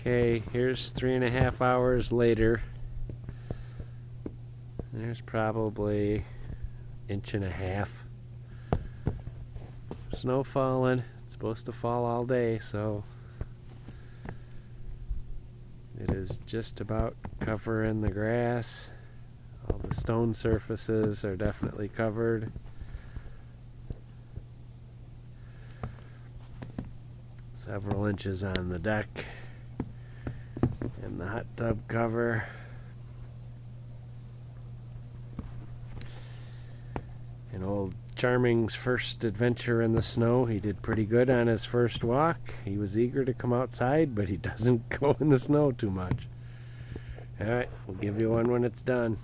Okay, here's 3.5 hours later. There's probably 1.5 inches. Snow falling. It's supposed to fall all day, so it is just about covering the grass. All the stone surfaces are definitely covered. Several inches on the deck and the hot tub cover. And old Charming's first adventure in the snow. He did pretty good on his first walk. He was eager to come outside, but he doesn't go in the snow too much. Alright, we'll give you one when it's done.